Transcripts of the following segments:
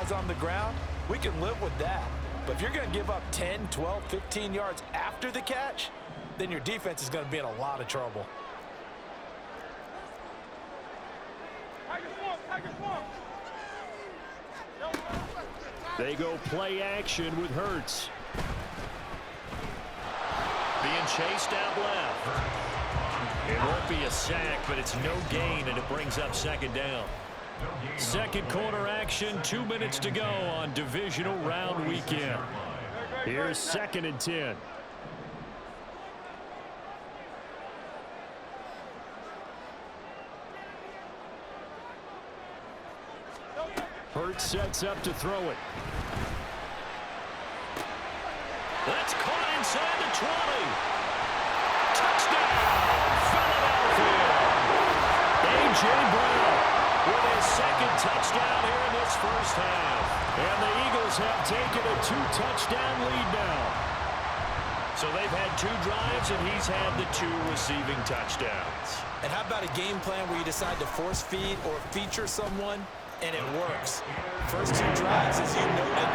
guys on the ground, we can live with that. But if you're going to give up 10, 12, 15 yards after the catch, then your defense is going to be in a lot of trouble. They go play action with Hurts. Being chased out left. It won't be a sack, but it's no gain, and it brings up second down. Second quarter action, 2 minutes to go on divisional round weekend. Here's 2nd and 10. Hurts sets up to throw it. That's caught inside the 20. Touchdown, Philadelphia. A.J. Brown with his second touchdown here in this first half. And the Eagles have taken a 2-touchdown lead now. So they've had 2 drives, and he's had the 2 receiving touchdowns. And how about a game plan where you decide to force feed or feature someone, and it works? First 2 drives, as you noted,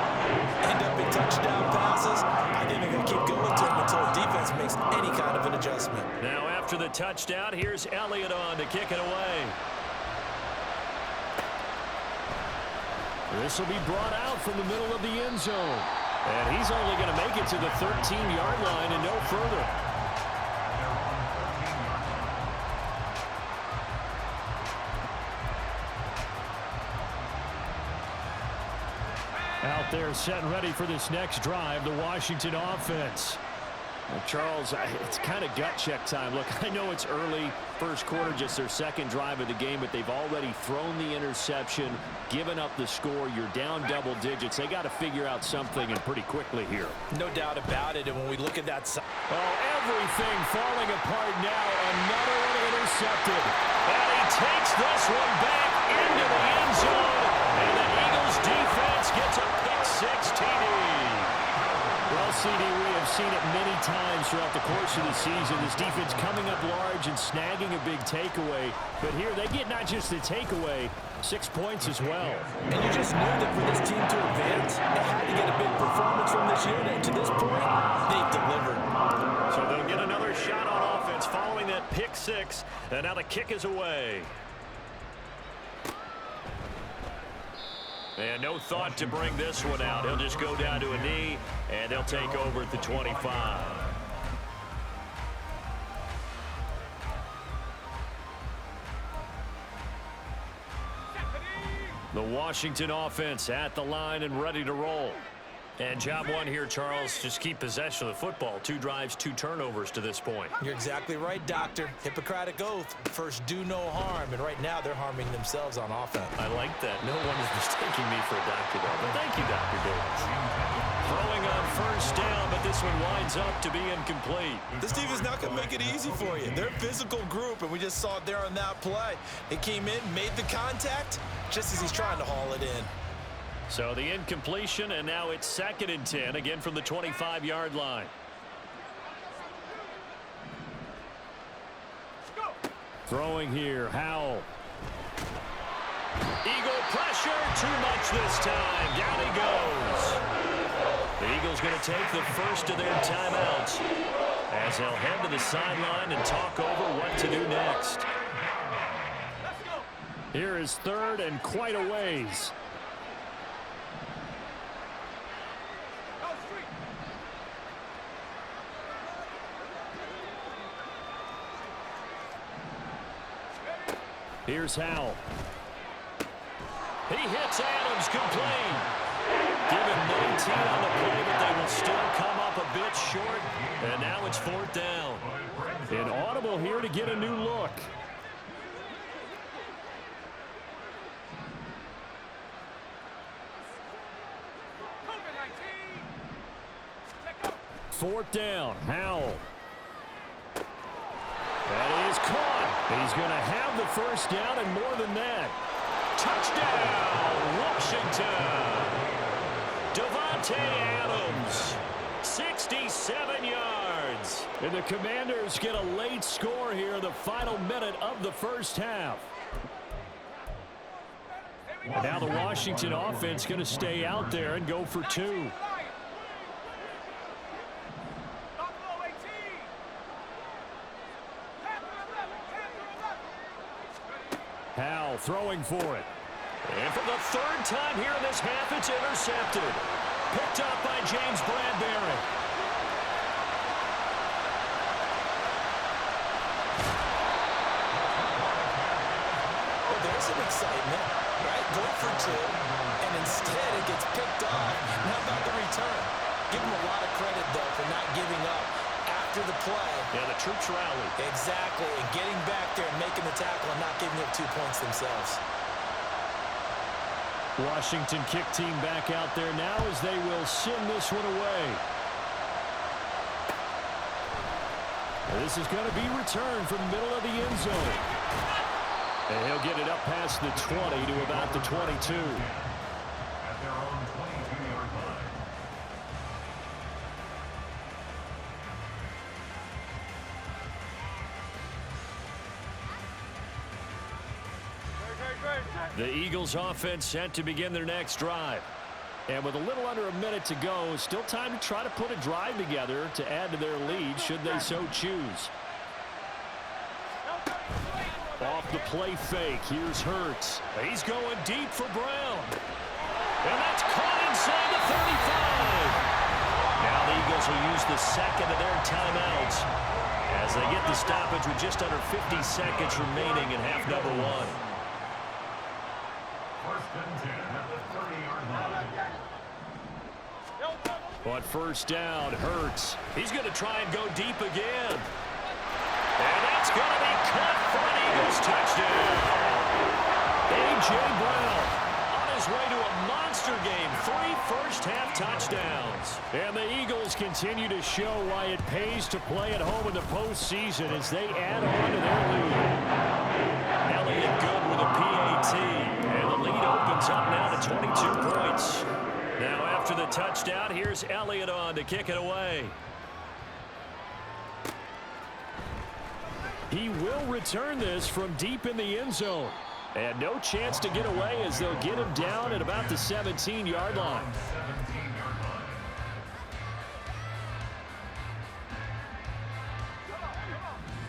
end up in touchdown passes. I think they're going to keep going to them until the defense makes any kind of an adjustment. Now after the touchdown, here's Elliott on to kick it away. This will be brought out from the middle of the end zone. And he's only going to make it to the 13-yard line and no further. Out there set and ready for this next drive, the Washington offense. Well, Charles, it's kind of gut check time. Look, I know it's early, first quarter, just their second drive of the game, but they've already thrown the interception, given up the score. You're down double digits. They got to figure out something, and pretty quickly here. No doubt about it. And when we look at that side, everything falling apart now. Another one intercepted. And he takes this one back into the end zone. And the Eagles defense gets a pick-6 TD. Well, CD, we have seen it many times throughout the course of the season. This defense coming up large and snagging a big takeaway. But here, they get not just the takeaway, 6 points as well. And you just knew that for this team to advance, they had to get a big performance from this unit. And to this point, they've delivered. So they'll get another shot on offense following that pick-6. And now the kick is away. And no thought to bring this one out. He'll just go down to a knee, and they'll take over at the 25. The Washington offense at the line and ready to roll. And job one here, Charles, just keep possession of the football. 2 drives, 2 turnovers to this point. You're exactly right, Doctor. Hippocratic oath. First, do no harm. And right now, they're harming themselves on offense. I like that. No one is mistaking me for a doctor, though. But thank you, Dr. Davis. Throwing on first down, but this one winds up to be incomplete. This team is not going to make it easy for you. They're a physical group, and we just saw it there on that play. They came in, made the contact, just as he's trying to haul it in. So the incompletion, and now it's 2nd and 10, again from the 25-yard line. Throwing here, Howell. Eagle pressure, too much this time. Down he goes. The Eagles going to take the first of their timeouts as they'll head to the sideline and talk over what to do next. Here is 3rd and quite a ways. Here's Howell. He hits Adams complete. Given 19 on the play, but they will still come up a bit short. And now it's 4th down. An audible here to get a new look. Fourth down, Howell. That is caught. He's going to have the first down and more than that. Touchdown, Washington. Davante Adams, 67 yards. And the Commanders get a late score here in the final minute of the first half. And now the Washington offense going to stay out there and go for 2. Howell throwing for it. And for the 3rd time here in this half, it's intercepted. Picked up by James Bradbury. Well, there's some excitement, right? Go for 2, and instead it gets picked off. How about the return? Give him a lot of credit, though, for not giving up after the play. Yeah, the troops rallied. Exactly, and getting back there and making the tackle and not giving up 2 points themselves. Washington kick team back out there now as they will send this one away. This is going to be returned from the middle of the end zone. And he'll get it up past the 20 to about the 22. The Eagles offense set to begin their next drive. And with a little under a minute to go, still time to try to put a drive together to add to their lead should they so choose. Off the play fake, here's Hurts. He's going deep for Brown. And that's caught inside the 35. Now the Eagles will use the second of their timeouts as they get the stoppage with just under 50 seconds remaining in half number 1. On first down, Hurts. He's going to try and go deep again. And that's going to be caught for an Eagles touchdown. A.J. Brown on his way to a monster game. 3 first-half touchdowns. And the Eagles continue to show why it pays to play at home in the postseason as they add on to their lead. Elliott good with a PAT. And the lead opens up now to 22 points. Now after the touchdown, here's Elliott on to kick it away. He will return this from deep in the end zone. And no chance to get away as they'll get him down at about the 17-yard line.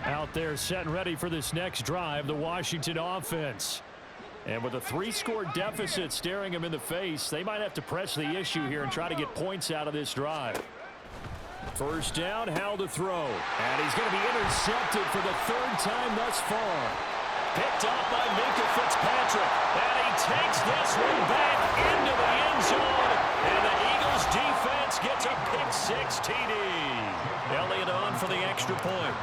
Out there set and ready for this next drive, the Washington offense. And with a 3-score deficit staring him in the face, they might have to press the issue here and try to get points out of this drive. First down, Howell to throw. And he's going to be intercepted for the 3rd time thus far. Picked off by Minkah Fitzpatrick. And he takes this one back into the end zone. And the Eagles defense gets a pick-6 TD. Elliott on for the extra point.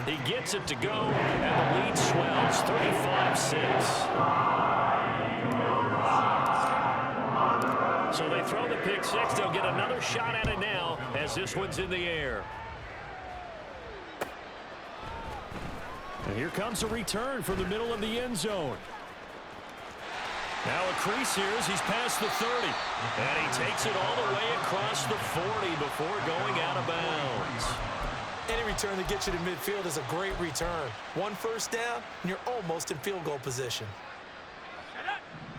He gets it to go, and the lead swells 35-6. So they throw the pick-6. They'll get another shot at it now as this one's in the air. And here comes a return from the middle of the end zone. Now a crease here as he's past the 30. And he takes it all the way across the 40 before going out of bounds. Any return that gets you to midfield is a great return. 1 first down, and you're almost in field goal position.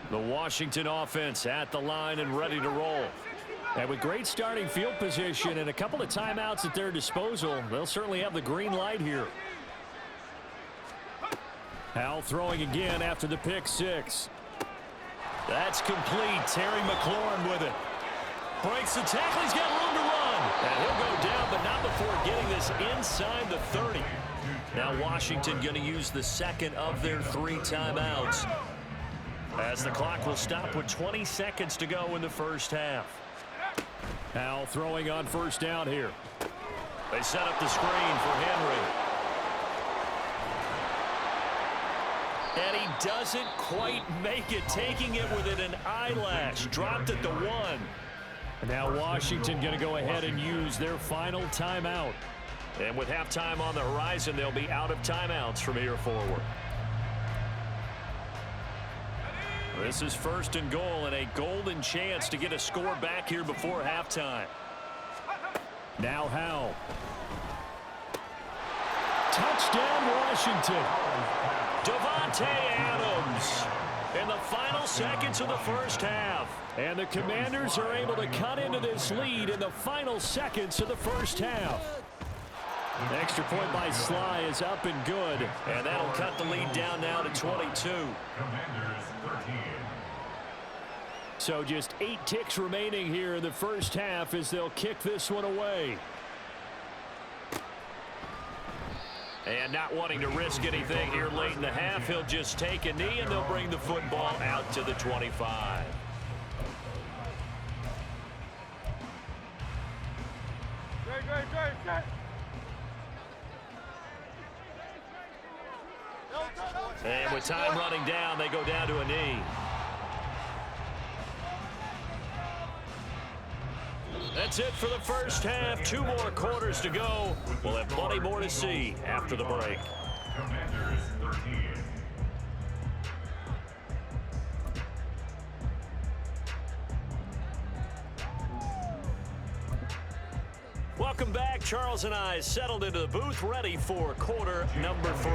The Washington offense at the line and ready to roll. And with great starting field position and a couple of timeouts at their disposal, they'll certainly have the green light here. Howell throwing again after the pick-6. That's complete. Terry McLaurin with it. Breaks the tackle. He's got room to run. And he'll go down, but not before getting this inside the 30. Now Washington going to use the second of their 3 timeouts, as the clock will stop with 20 seconds to go in the first half. Howell throwing on first down here. They set up the screen for Henry. And he doesn't quite make it, taking it within an eyelash. Dropped at the 1. Now Washington going to go ahead and use their final timeout. And with halftime on the horizon, they'll be out of timeouts from here forward. This is 1st and goal and a golden chance to get a score back here before halftime. Now Howell. Touchdown, Washington. Davante Adams in the final seconds of the first half. And the Commanders are able to cut into this lead in the final seconds of the first half. The extra point by Sly is up and good. And that'll cut the lead down now to 22. So just 8 ticks remaining here in the first half as they'll kick this one away. And not wanting to risk anything here late in the half, he'll just take a knee and they'll bring the football out to the 25. And with time running down, they go down to a knee. That's it for the first half. 2 more quarters to go. We'll have plenty more to see after the break. Commanders 13. Welcome back. Charles and I settled into the booth, ready for quarter number 3.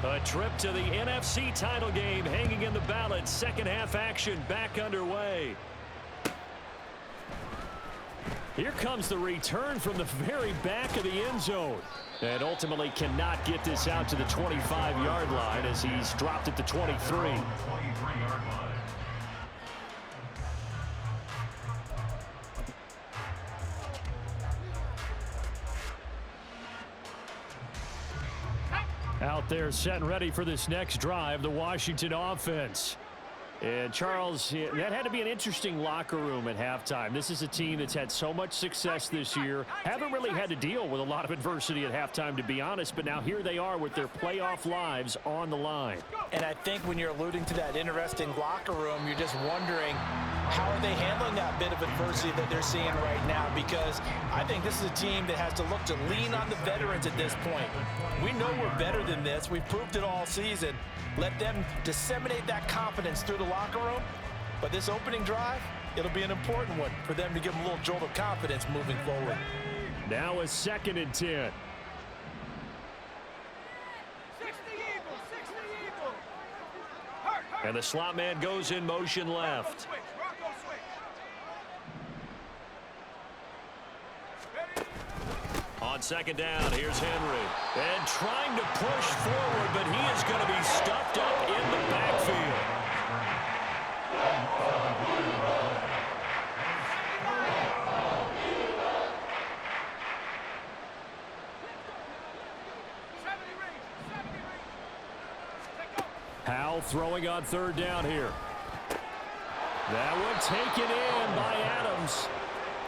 A trip to the NFC title game hanging in the balance. Second half action back underway. Here comes the return from the very back of the end zone. And ultimately cannot get this out to the 25-yard line as he's dropped it to 23. Out there set and ready for this next drive, the Washington offense. And Charles, that had to be an interesting locker room at halftime. This is a team that's had so much success this year. Haven't really had to deal with a lot of adversity at halftime, to be honest. But now here they are with their playoff lives on the line. And I think when you're alluding to that interesting locker room, you're just wondering how are they handling that bit of adversity that they're seeing right now? Because I think this is a team that has to look to lean on the veterans at this point. We know we're better than this. We've proved it all season. Let them disseminate that confidence through the locker room. But this opening drive, it'll be an important one for them to give them a little jolt of confidence moving forward. Now a 2nd and 10. And the slot man goes in motion left. On 2nd down, here's Henry. And trying to push forward, but he is going to be stuffed up in the backfield. Howell throwing on 3rd down here. That one taken in by Adams.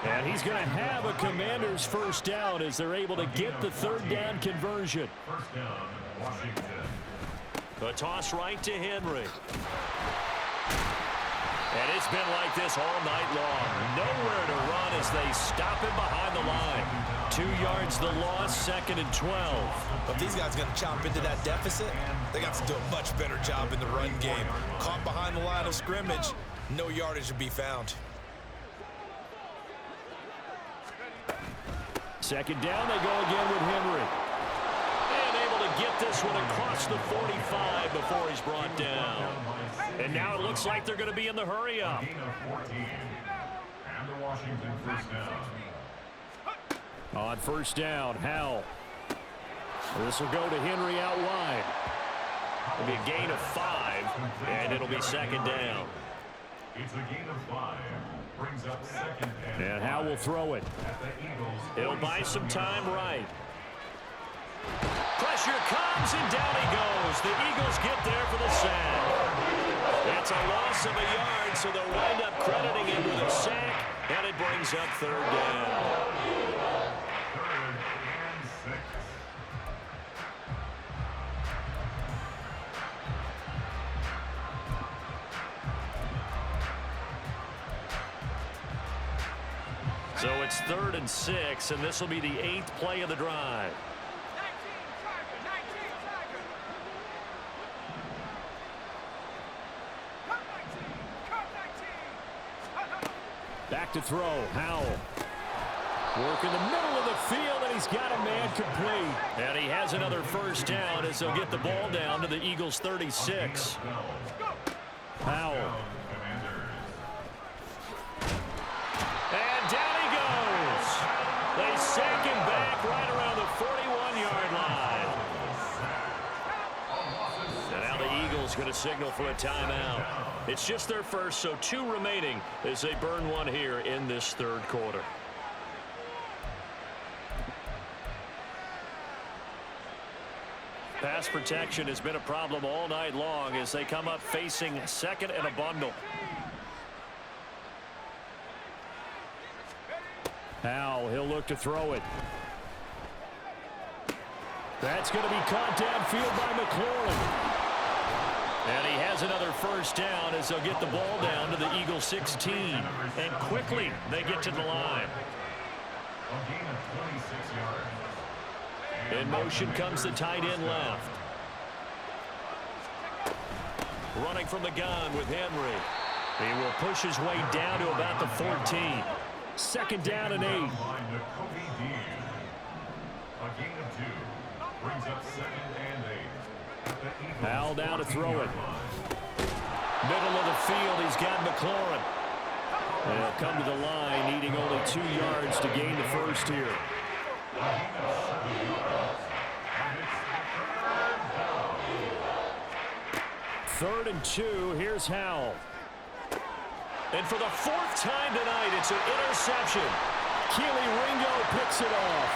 And he's going to have a Commanders first down as they're able to get the 3rd down conversion. First down, Washington. A toss right to Henry. And it's been like this all night long. Nowhere to run as they stop him behind the line. 2 yards the loss, 2nd and 12. But these guys are going to chomp into that deficit. They got to do a much better job in the run game. Caught behind the line of scrimmage, no yardage to be found. 2nd down, they go again with Henry. And able to get this one across the 45 before he's brought down. And now it looks like they're going to be in the hurry up. Gain of 14. And the Washington first down. On 1st down, Howell. This will go to Henry out wide. It'll be a gain of 5, and it'll be 2nd down. It's a gain of 5. Brings up 2nd And Howell will throw it. at the Eagles. It'll buy some time right. Pressure comes, and down he goes. The Eagles get there for the sack. It's a loss of a yard, so they'll wind up crediting him with a sack, and it brings up 3rd down. 3rd and 6. So it's 3rd and 6, and this will be the 8th play of the drive. back to throw. Howell. Work in the middle of the field, and he's got a man complete. And he has another first down as they'll get the ball down to the Eagles' 36. Howell. And down he goes. They sack him back right around the 41-yard line. And now the Eagles going to signal for a timeout. It's just their first, so 2 remaining as they burn one here in this third quarter. Pass protection has been a problem all night long as they come up facing second and a bundle. Howell, he'll look to throw it. That's going to be caught downfield by McLaurin. And he has another first down as they'll get the ball down to the Eagles' 16. And quickly they get to the line. A gain of 26 yards. In motion comes the tight end left. Running from the gun with Henry. He will push his way down to about the 14. Second down and 8. A gain of 2 brings up second and 8. Howell down to throw it. Middle of the field, he's got McLaurin. They'll come to the line, needing only 2 yards to gain the first here. Third and 2, here's Howell. And for the 4th time tonight, it's an interception. Keely Ringo picks it off.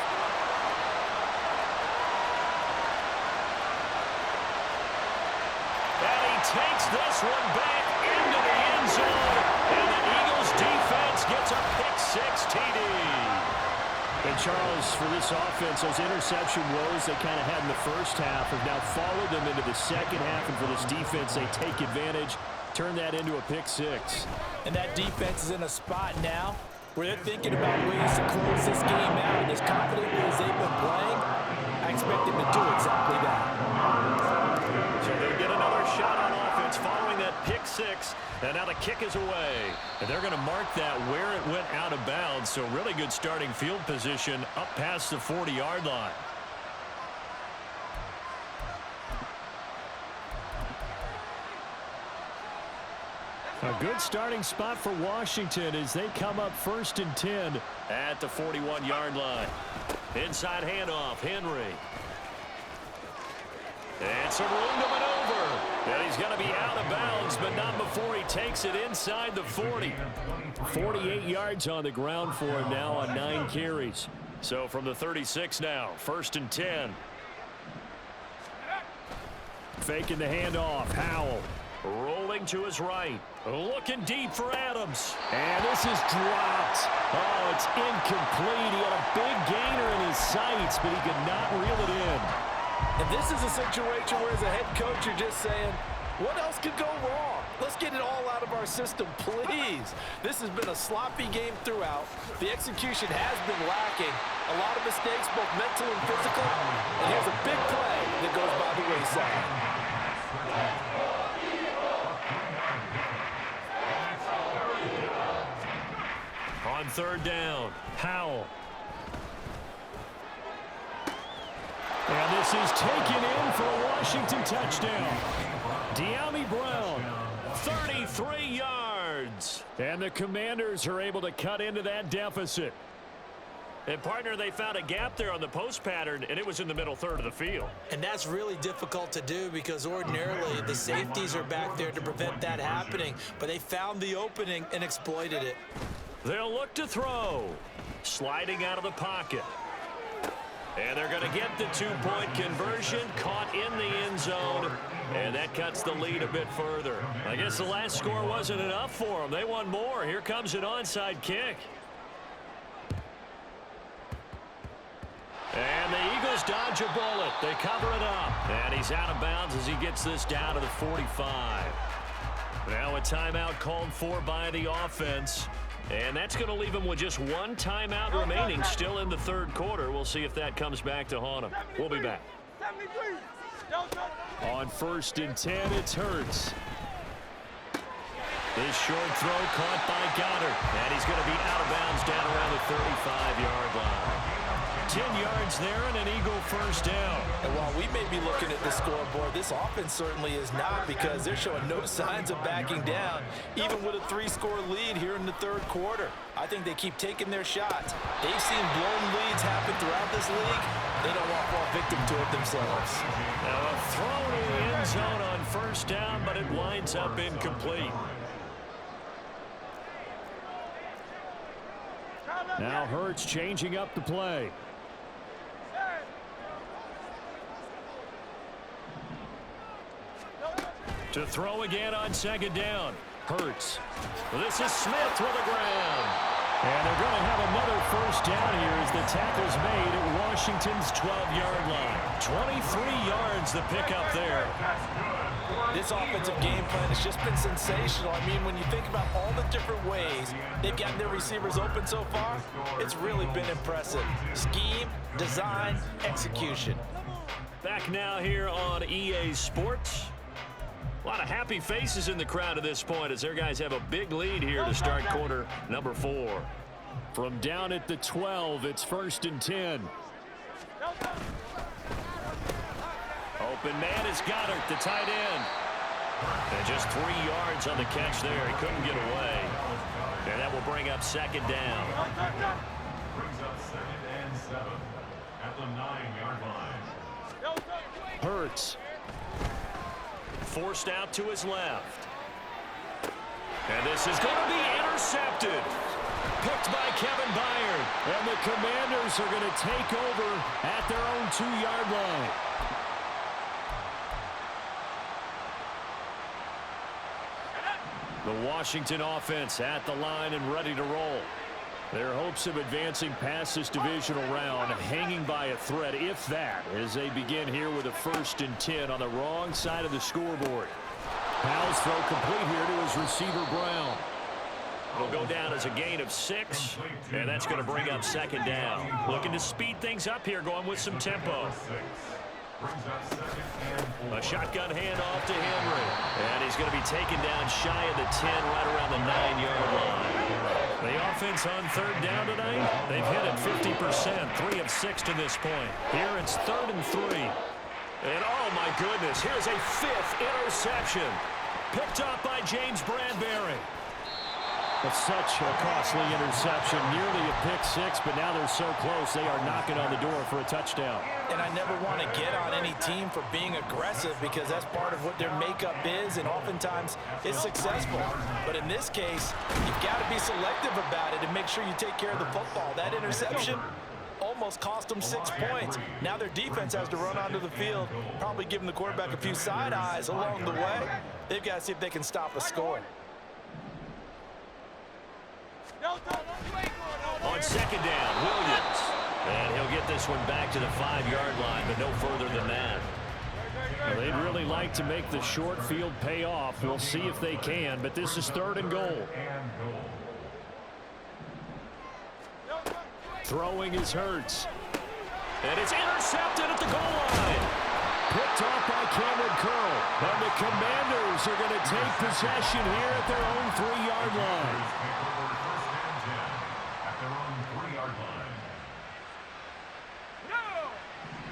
And he takes this one back into the end zone. And the Eagles defense gets a pick-6 TD. And Charles, for this offense, those interception woes they kind of had in the first half have now followed them into the second half. And for this defense, they take advantage, turn that into a pick-6. And that defense is in a spot now where they're thinking about ways to close this game out. And as confidently as they've been playing, I expect them to do exactly that. So they get another shot on offense following that pick-6. And now the kick is away. And they're going to mark that where it went out of bounds. So really good starting field position up past the 40-yard line. A good starting spot for Washington as they come up 1st and 10. At the 41-yard line. Inside handoff, Henry. And some room to maneuver. And he's going to be out of bounds, but not before he takes it inside the 40. 48 yards on the ground for him now on 9 carries. So from the 36 now, 1st and 10. Faking the handoff, Howell. Rolling to his right. Looking deep for Adams. And this is dropped. Oh, it's incomplete. He had a big gainer in his sights, but he could not reel it in. And this is a situation where as a head coach you're just saying, what else could go wrong? Let's get it all out of our system, please. This has been a sloppy game throughout. The execution has been lacking. A lot of mistakes, both mental and physical. And here's a big play that goes by the wayside. On 3rd down, Howell. And this is taken in for a Washington touchdown. De'Ami Brown, 33 yards. And the Commanders are able to cut into that deficit. And, partner, they found a gap there on the post pattern, and it was in the middle third of the field. And that's really difficult to do because ordinarily the safeties are back there to prevent that happening. But they found the opening and exploited it. They'll look to throw. Sliding out of the pocket. And they're going to get the 2-point conversion, caught in the end zone, and that cuts the lead a bit further. I guess the last score wasn't enough for them. They want more. Here comes an onside kick. And the Eagles dodge a bullet. They cover it up. And he's out of bounds as he gets this down to the 45. Now a timeout called for by the offense. And that's going to leave him with just 1 timeout remaining still in the third quarter. We'll see if that comes back to haunt him. We'll be back. On 1st and 10, it's Hurts. This short throw caught by Goddard. And he's going to be out of bounds down around the 35-yard line. 10 yards there and an Eagle first down. And while we may be looking at the scoreboard, this offense certainly is not, because they're showing no signs of backing down, even with a 3-score lead here in the third quarter. I think they keep taking their shots. They've seen blown leads happen throughout this league. They don't want to fall victim to it themselves. Now a throw to the end zone on first down, but it winds up incomplete. Now Hurts changing up the play. To throw again on second down. Hurts. This is Smith with the ground. And they're going to have another first down here as the tackle's made at Washington's 12-yard line. 23 yards the pickup there. This offensive game plan has just been sensational. I mean, when you think about all the different ways they've gotten their receivers open so far, it's really been impressive. Scheme, design, execution. Back now here on EA Sports. A lot of happy faces in the crowd at this point as their guys have a big lead here to start quarter number 4. From down at the 12, it's 1st and 10. Open man is Goddard, the tight end. And just 3 yards on the catch there. He couldn't get away. And that will bring up second down. Brings up 2nd and 7 at the 9-yard line. Hurts. Forced out to his left. And this is going to be intercepted. Picked by Kevin Byard. And the Commanders are going to take over at their own 2-yard line. The Washington offense at the line and ready to roll. Their hopes of advancing past this divisional round hanging by a thread, if that, as they begin here with a 1st and 10 on the wrong side of the scoreboard. Powell's throw complete here to his receiver, Brown. It'll go down as a gain of 6, and that's going to bring up second down. Looking to speed things up here, going with some tempo. A shotgun handoff to Henry. And he's going to be taken down shy of the 10, right around the 9-yard line. The offense on third down tonight, they've hit it 50%, 3 of 6 to this point. Here it's 3rd and 3. And oh my goodness, here's a 5th interception. Picked up by James Bradbury. It's such a costly interception, nearly a pick-6, but now they're so close they are knocking on the door for a touchdown. And I never want to get on any team for being aggressive, because that's part of what their makeup is, and oftentimes it's successful. But in this case, you've got to be selective about it and make sure you take care of the football. That interception almost cost them 6 points. Now their defense has to run onto the field, probably giving the quarterback a few side eyes along the way. They've got to see if they can stop a score. On second down, Williams. And he'll get this one back to the 5-yard line, but no further than that. Well, they'd really like to make the short field pay off. We'll see if they can, but this is 3rd and goal. Throwing is Hurts. And it's intercepted at the goal line. Picked off by Cameron Curl. And the Commanders are going to take possession here at their own 3-yard line.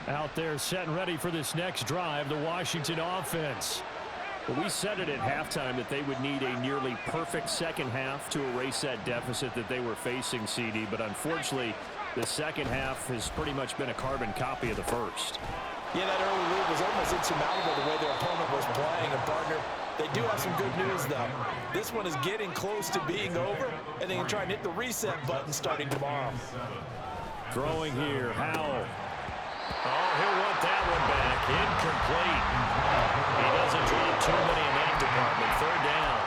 Out there set and ready for this next drive, the Washington offense. But we said it at halftime that they would need a nearly perfect second half to erase that deficit that they were facing, CD. But unfortunately, the second half has pretty much been a carbon copy of the first. Yeah, that early lead was almost insurmountable the way their opponent was playing. And, partner, they do have some good news, though. This one is getting close to being over, and they can try and hit the reset button starting tomorrow. Throwing here, Howell. Oh, he'll want that one back. Incomplete. He doesn't drop too many in that department. 3rd down.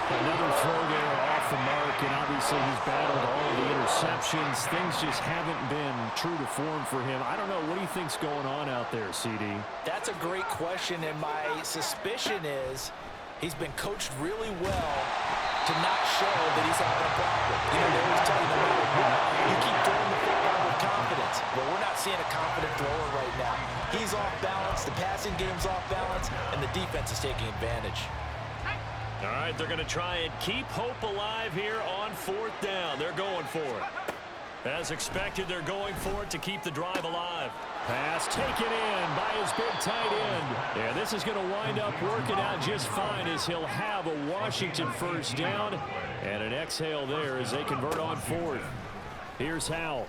Another throw there off the mark, and obviously he's battled all of the interceptions. Things just haven't been true to form for him. I don't know. What do you think's going on out there, CD? That's a great question, and my suspicion is he's been coached really well to not show that he's having a problem. You know, they always tell you no matter what, you keep throwing the football with confidence. But we're not seeing a confident thrower right now. He's off balance, the passing game's off balance, and the defense is taking advantage. All right, they're going to try and keep hope alive here on 4th down. They're going for it. As expected, they're going for it to keep the drive alive. Pass taken in by his big tight end. And this is going to wind up working out just fine as he'll have a Washington first down. And an exhale there as they convert on 4th. Here's Howell.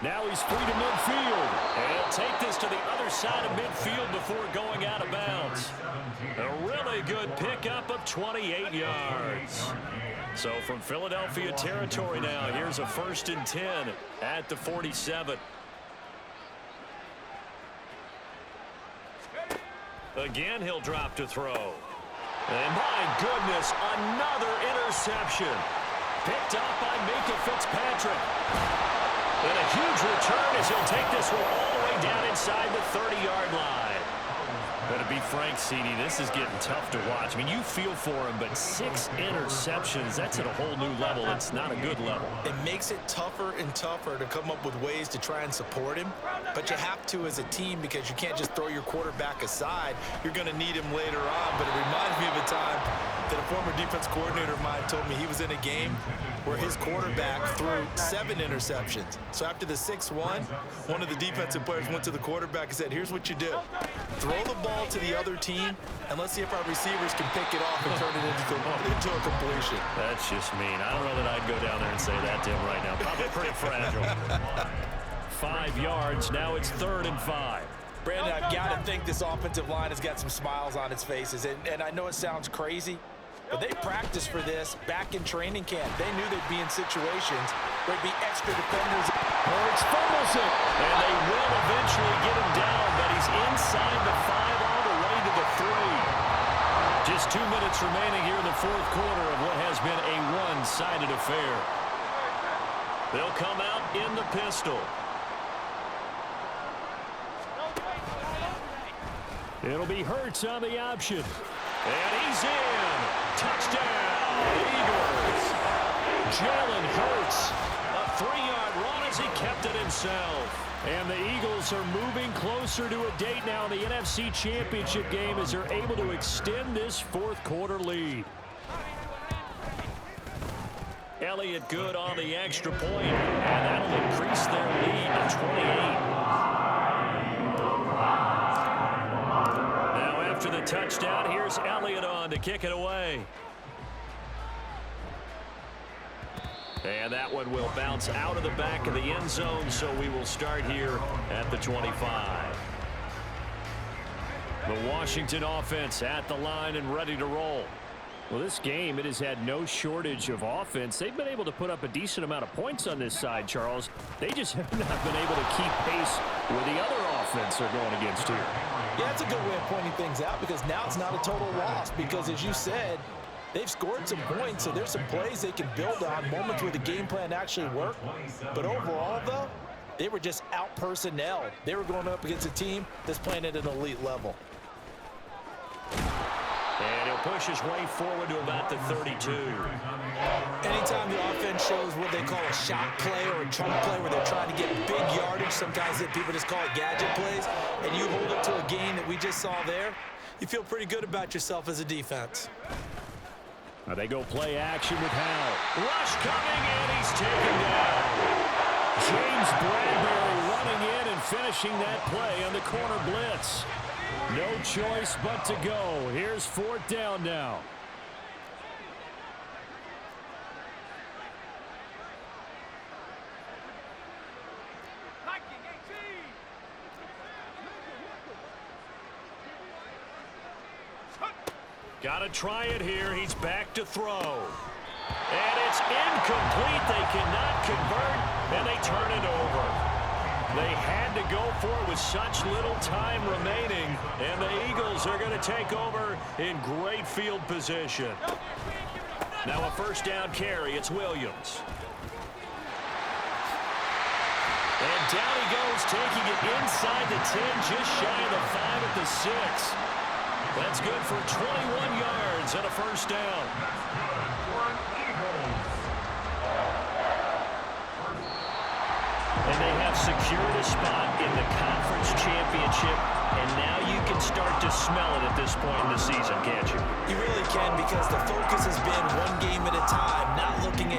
Now he's free to midfield. And he'll take this to the other side of midfield before going out of bounds. A really good pickup of 28 yards. So from Philadelphia territory now, here's a 1st and 10 at the 47. Again, he'll drop to throw. And my goodness, another interception. Picked up by Minka Fitzpatrick. And a huge return as he'll take this one all the way down inside the 30-yard line. But to be frank, CD, this is getting tough to watch. I mean, you feel for him, but 6 interceptions, that's at a whole new level. It's not a good level. It makes it tougher and tougher to come up with ways to try and support him. But you have to as a team because you can't just throw your quarterback aside. You're going to need him later on. But it reminds me of a time that a former defense coordinator of mine told me he was in a game where his quarterback threw 7 interceptions. So after the 6th one of the defensive players went to the quarterback and said, here's what you do. Throw the ball to the other team, and let's see if our receivers can pick it off and turn it into a completion. That's just mean. I don't know that I'd go down there and say that to him right now. Probably pretty fragile. 5 yards. Now it's 3rd and 5. Brandon, I've got to think this offensive line has got some smiles on its faces. And I know it sounds crazy, but they practiced for this back in training camp. They knew they'd be in situations where there'd be extra defenders. Hurts fumbles it. And they will eventually get him down, but he's inside the 5 all the way to the 3. Just 2 minutes remaining here in the 4th quarter of what has been a one-sided affair. They'll come out in the pistol. It'll be Hurts on the option. And he's in. Touchdown, Eagles. Jalen Hurts. A 3-yard run as he kept it himself. And the Eagles are moving closer to a date now in the NFC Championship game as they're able to extend this 4th quarter lead. Elliott good on the extra point, and that'll increase their lead to 28. Now after the touchdown, here's Elliott on to kick it away. And that one will bounce out of the back of the end zone, so we will start here at the 25. The Washington offense at the line and ready to roll. Well, this game, it has had no shortage of offense. They've been able to put up a decent amount of points on this side, Charles. They just have not been able to keep pace with the other offense they're going against here. Yeah, that's a good way of pointing things out because now it's not a total loss because, as you said, they've scored some points, so there's some plays they can build on, moments where the game plan actually worked. But overall, though, they were just out-personnel. They were going up against a team that's playing at an elite level. And he'll push his way forward to about the 32. Anytime the offense shows what they call a shot play or a chunk play where they're trying to get big yardage, sometimes people just call it gadget plays, and you hold it to a game that we just saw there, you feel pretty good about yourself as a defense. Now they go play action with Howell. Rush coming, and he's taken down. James Bradbury running in and finishing that play on the corner blitz. No choice but to go. Here's 4th down now. Got to try it here. He's back to throw. And it's incomplete. They cannot convert, and they turn it over. They had to go for it with such little time remaining, and the Eagles are going to take over in great field position. Now a 1st down carry. It's Williams. And down he goes, taking it inside the 10, just shy of the 5 at the 6. That's good for 21 yards and a 1st down. And they have secured a spot in the conference championship And now you can start to smell it at this point in the season, can't you? You really can, because the focus has been one game at a time, not looking at